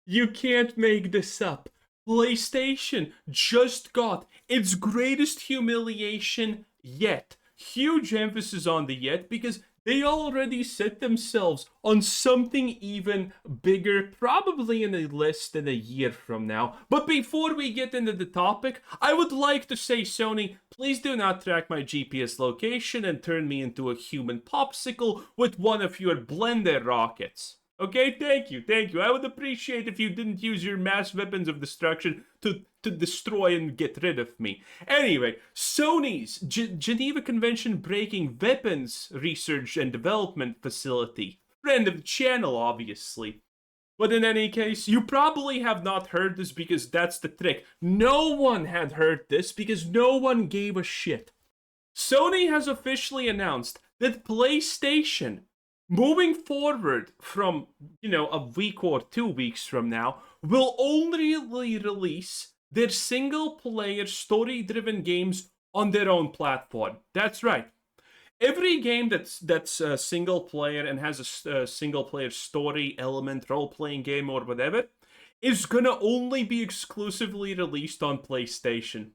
You can't make this up. PlayStation just got its greatest humiliation yet. Huge emphasis on the yet because they already set themselves on something even bigger, probably in a less than a year from now. But before we get into the topic, I would like to say, Sony, please do not track my GPS location and turn me into a human popsicle with one of your blender rockets. Okay, thank you, thank you. I would appreciate if you didn't use your mass weapons of destruction to destroy and get rid of me. Anyway, Sony's Geneva Convention breaking weapons research and development facility. Friend of the channel, obviously. But in any case, you probably have not heard this because that's the trick. No one had heard this because no one gave a shit. Sony has officially announced that PlayStation, moving forward from, a week or 2 weeks from now, will only release their single-player story-driven games on their own platform. That's right. Every game that's single player and has a single player story element, role playing game or whatever, is gonna only be exclusively released on PlayStation.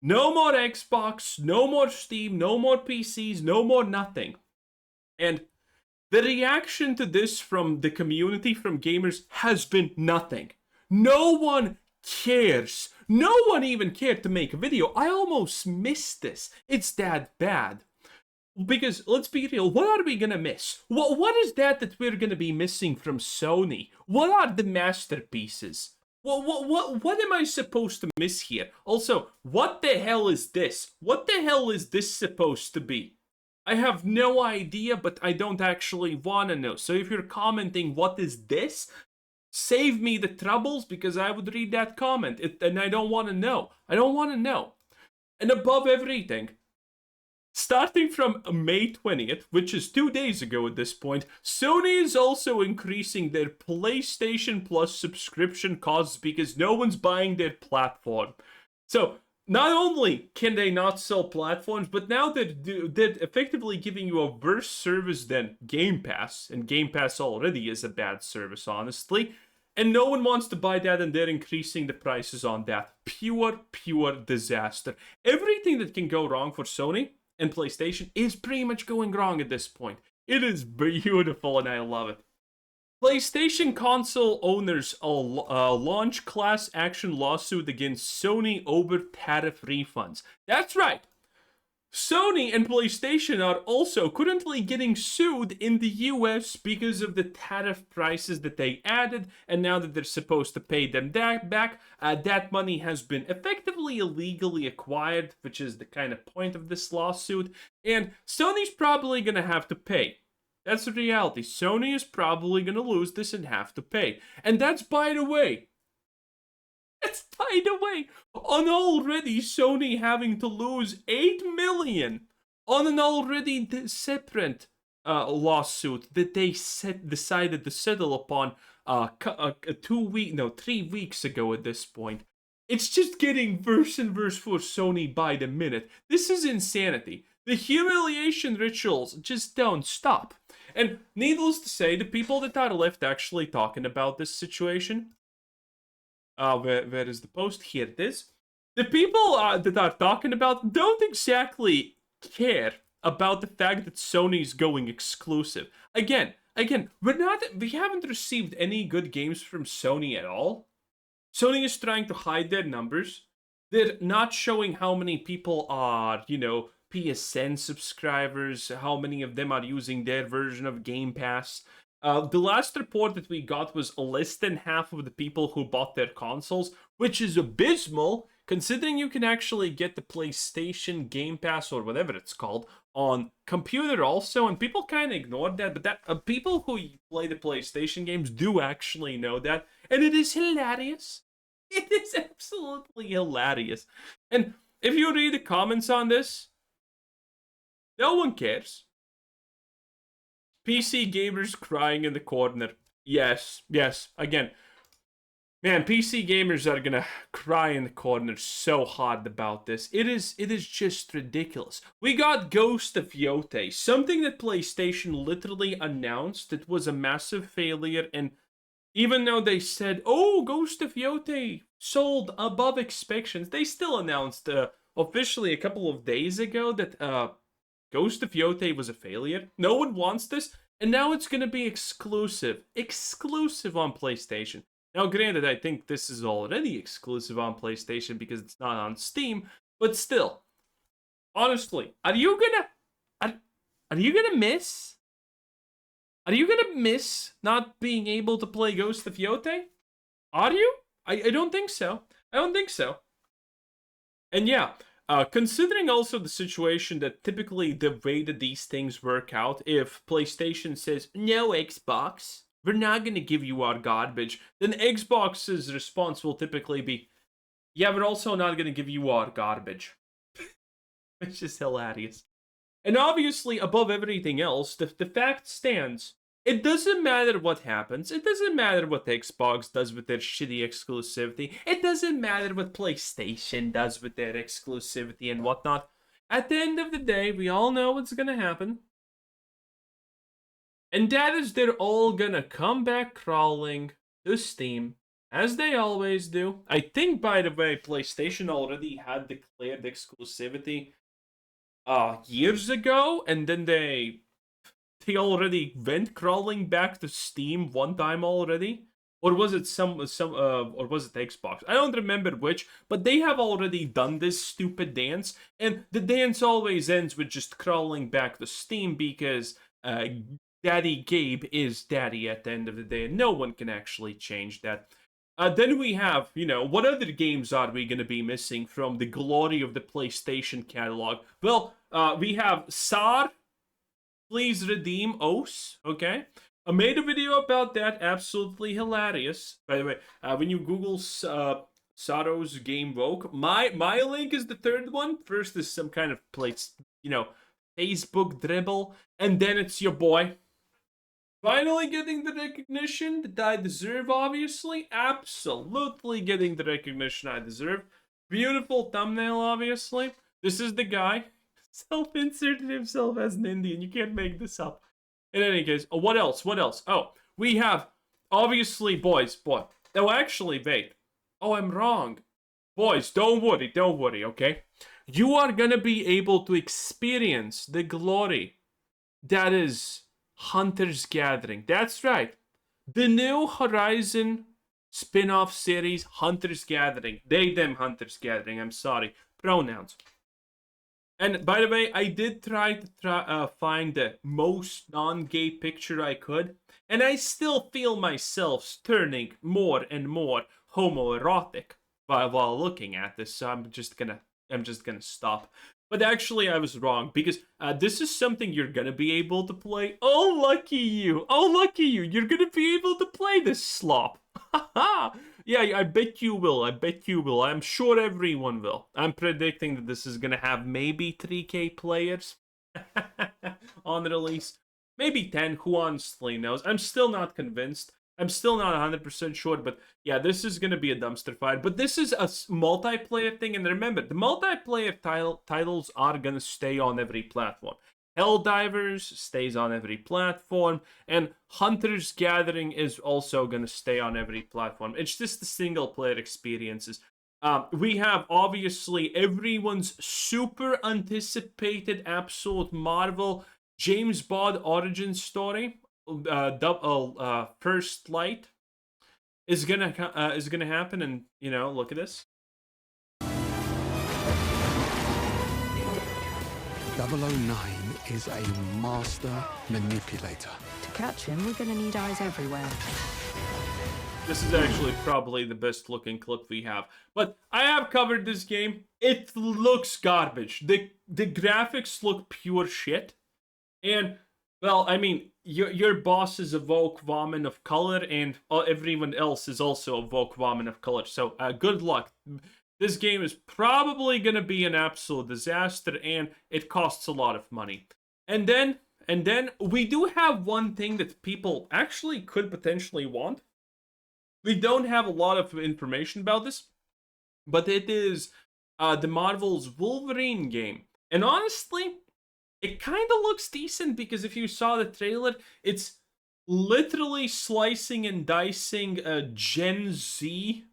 No more Xbox, no more Steam, no more PCs, no more nothing. And the reaction to this from the community, from gamers, has been nothing. No one cares. No one even cared to make a video. I almost missed this. It's that bad. Because, let's be real, what are we gonna miss? What is that we're gonna be missing from Sony? What are the masterpieces? What am I supposed to miss here? Also, what the hell is this? What the hell is this supposed to be? I have no idea, but I don't actually want to know. So if you're commenting, what is this? Save me the troubles because I would read that comment. And I don't want to know. I don't want to know. And above everything, starting from May 20th, which is 2 days ago at this point, Sony is also increasing their PlayStation Plus subscription costs because no one's buying their platform. So, not only can they not sell platforms, but now they're effectively giving you a worse service than Game Pass, and Game Pass already is a bad service, honestly. And no one wants to buy that, and they're increasing the prices on that. Pure disaster. Everything that can go wrong for Sony and PlayStation is pretty much going wrong at this point. It is beautiful, and I love it. PlayStation console owners launch class action lawsuit against Sony over tariff refunds. That's right. Sony and PlayStation are also currently getting sued in the US because of the tariff prices that they added, and now that they're supposed to pay them back, that money has been effectively illegally acquired, which is the kind of point of this lawsuit, and Sony's probably gonna have to pay. That's the reality. Sony is probably going to lose this and have to pay. And that's by the way, on already Sony having to lose 8 million on an already separate lawsuit that they decided to settle upon 3 weeks ago at this point. It's just getting worse and worse for Sony by the minute. This is insanity. The humiliation rituals just don't stop. And needless to say, the people that are left actually talking about this situation, where is the post? Here it is. The people that are talking about don't exactly care about the fact that Sony's going exclusive. Again, we haven't received any good games from Sony at all. Sony is trying to hide their numbers. They're not showing how many people are, PSN subscribers, how many of them are using their version of Game Pass. The last report that we got was less than half of the people who bought their consoles, which is abysmal, considering you can actually get the PlayStation Game Pass or whatever it's called on computer also, and people kind of ignored that, but that people who play the PlayStation games do actually know that, and it is hilarious. It is absolutely hilarious. And if you read the comments on this, no one cares. PC gamers crying in the corner. Yes. Again, man, PC gamers are gonna cry in the corner so hard about this. It is just ridiculous. We got Ghost of Yotei, something that PlayStation literally announced that was a massive failure, and Even though they said, oh, Ghost of Yotei sold above expectations, they still announced officially a couple of days ago that Ghost of Yotei was a failure. No one wants this, and now it's going to be exclusive on PlayStation. Now, granted, I think this is already exclusive on PlayStation because it's not on Steam, but still, honestly, are you gonna miss? Are you gonna miss not being able to play Ghost of Yotei? Are you? I don't think so. I don't think so. And yeah, considering also the situation that typically the way that these things work out, if PlayStation says, no Xbox, we're not gonna give you our garbage, then Xbox's response will typically be, yeah, we're also not gonna give you our garbage. It's just hilarious. And obviously, above everything else, the fact stands. It doesn't matter what happens. It doesn't matter what Xbox does with their shitty exclusivity. It doesn't matter what PlayStation does with their exclusivity and whatnot. At the end of the day, we all know what's gonna happen. And that is they're all gonna come back crawling to Steam, as they always do. I think, by the way, PlayStation already had declared exclusivity years ago, and then they already went crawling back to Steam one time already, or was it or was it Xbox? I don't remember which, but they have already done this stupid dance, and the dance always ends with just crawling back to Steam because Daddy Gabe is Daddy at the end of the day, and no one can actually change that. Then we have, what other games are we going to be missing from the glory of the PlayStation catalog? Well, we have SAR, Please Redeem Os, okay? I made a video about that, absolutely hilarious. By the way, when you Google Saros Game Woke, my link is the third one. First is some kind of Facebook dribble, and then it's your boy. Finally getting the recognition that I deserve, obviously. Absolutely getting the recognition I deserve. Beautiful thumbnail, obviously. This is the guy. Self-inserted himself as an Indian. You can't make this up. In any case, what else? Oh, we have, obviously, boys. Oh, actually, wait. Oh, I'm wrong. Boys, don't worry, okay? You are gonna be able to experience the glory that is Hunter's Gathering. That's right. The new Horizon spin-off series, Hunter's Gathering. They, them, Hunter's Gathering. I'm sorry. Pronouns. And by the way, I did try to find the most non-gay picture I could, and I still feel myself turning more and more homoerotic while looking at this. So I'm just gonna stop. But actually, I was wrong, because this is something you're gonna be able to play. Oh, lucky you! You're gonna be able to play this slop. Haha! Yeah, I bet you will. I'm sure everyone will. I'm predicting that this is gonna have maybe 3K players on release. Maybe 10, who honestly knows? I'm still not convinced. I'm still not 100% sure, but yeah, this is gonna be a dumpster fire. But this is a multiplayer thing, and remember, the multiplayer titles are gonna stay on every platform. Helldivers stays on every platform, and Hunter's Gathering is also gonna stay on every platform. It's just the single-player experiences. We have, obviously, everyone's super anticipated absolute Marvel James Bond origin story. First Light is gonna happen, and look at this. 009 is a master manipulator. To catch him, we're gonna need eyes everywhere. This is actually probably the best looking clip we have. But I have covered this game. It looks garbage. The graphics look pure shit. And, well, I mean, your boss is a Vogue Woman of color, and everyone else is also a Vogue Woman of color. So, good luck. This game is probably going to be an absolute disaster, and it costs a lot of money. And then we do have one thing that people actually could potentially want. We don't have a lot of information about this, but it is the Marvel's Wolverine game. And honestly, it kind of looks decent, because if you saw the trailer, it's literally slicing and dicing Gen Z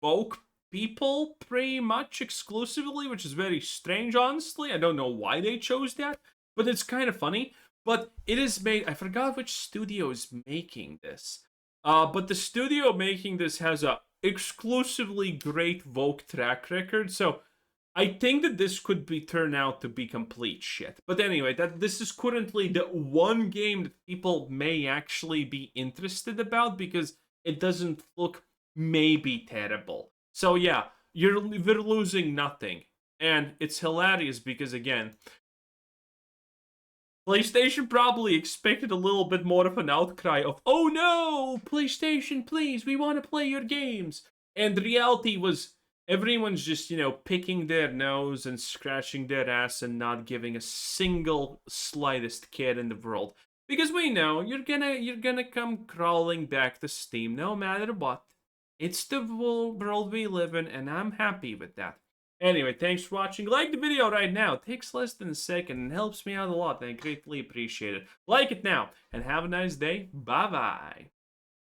folk people pretty much exclusively, which is very strange, honestly. I don't know why they chose that, but it's kind of funny. But it is made, I forgot which studio is making this. But the studio making this has a exclusively great Vogue track record, so I think that this could be turn out to be complete shit. But anyway, that this is currently the one game that people may actually be interested about because it doesn't look maybe terrible. So yeah, you're losing nothing. And it's hilarious because again, PlayStation probably expected a little bit more of an outcry of, oh no, PlayStation, please, we want to play your games. And the reality was, everyone's just, picking their nose and scratching their ass and not giving a single slightest care in the world. Because we know you're gonna come crawling back to Steam no matter what. It's the world we live in, and I'm happy with that. Anyway, thanks for watching. Like the video right now. It takes less than a second and helps me out a lot, and I greatly appreciate it. Like it now, and have a nice day. Bye-bye.